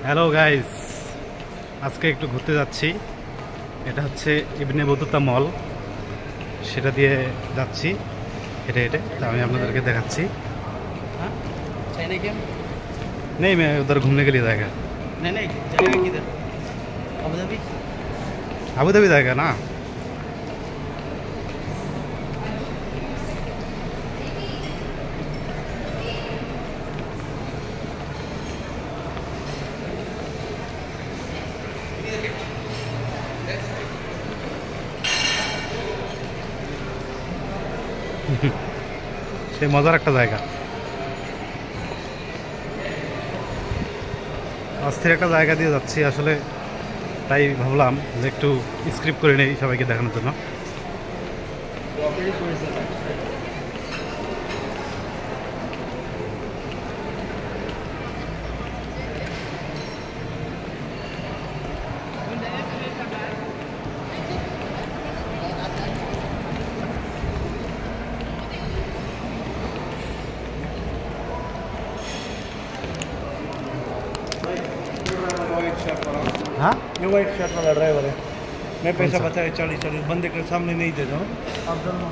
Hello guys, আজকে একটু ঘুরতে যাচ্ছি। এটা হচ্ছে ইবনে বতুতা মল, সেটা দিয়ে যাচ্ছি হেঁটে হেঁটে। তা আমি আপনাদেরকে দেখাচ্ছি। हाँ चाइना क्या नहीं, मैं उधर घूमने के लिए जाएगा। नहीं नहीं जाएगा किधर अबू धाबी अबू धाबी जाएगा ना। সেই মজার একটা জায়গা, অস্থির একটা জায়গা দিয়ে যাচ্ছি আসলে। তাই ভাবলাম যে একটু স্ক্রিপ্ট করে নেই সবাইকে দেখানোর জন্য। हाँ, ये वाइट शर्ट वाला ड्राइवर है। मैं पैसा कौन सा? बचा के 40 बंदे के सामने नहीं देता हूँ। आप दोनों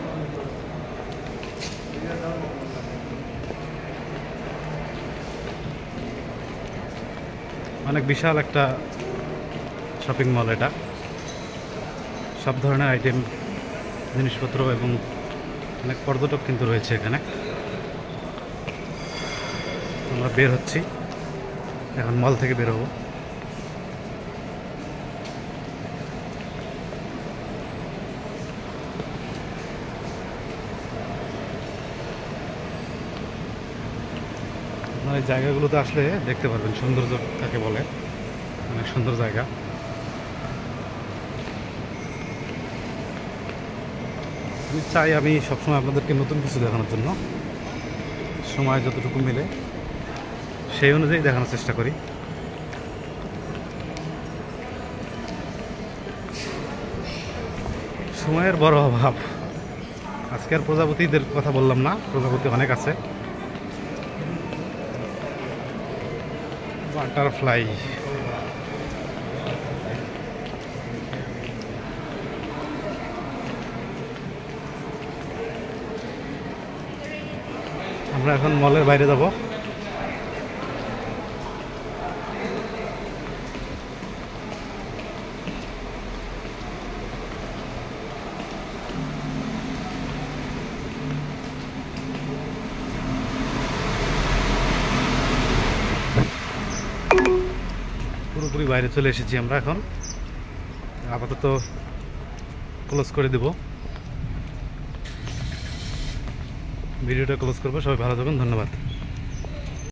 অনেক বিশাল একটা শপিং মল। এটা সব ধরনের আইটেম, জিনিসপত্র এবং অনেক পর্যটক কিন্তু রয়েছে এখানে। আমরা বের হচ্ছি, এখন মল থেকে বের হবো। আপনারা এই জায়গাগুলোতে আসলে দেখতে পারবেন সৌন্দর্য কাকে বলে। অনেক সুন্দর জায়গা। আমি চাই আমি সবসময় আপনাদেরকে নতুন কিছু দেখানোর জন্য, সময় যতটুকু মিলে সেই অনুযায়ী দেখানোর চেষ্টা করি। সময়ের বড় অভাব। আজকে আর প্রজাপতিদের কথা বললাম না, প্রজাপতি অনেক আছে। বাটারফ্লাই, আমরা এখন মলের বাইরে যাব। পুরোপুরি বাইরে চলে এসেছি আমরা এখন। আপাতত ক্লোজ করে দেব, ভিডিওটা ক্লোজ করবো। সবাই ভালো থাকুন, ধন্যবাদ।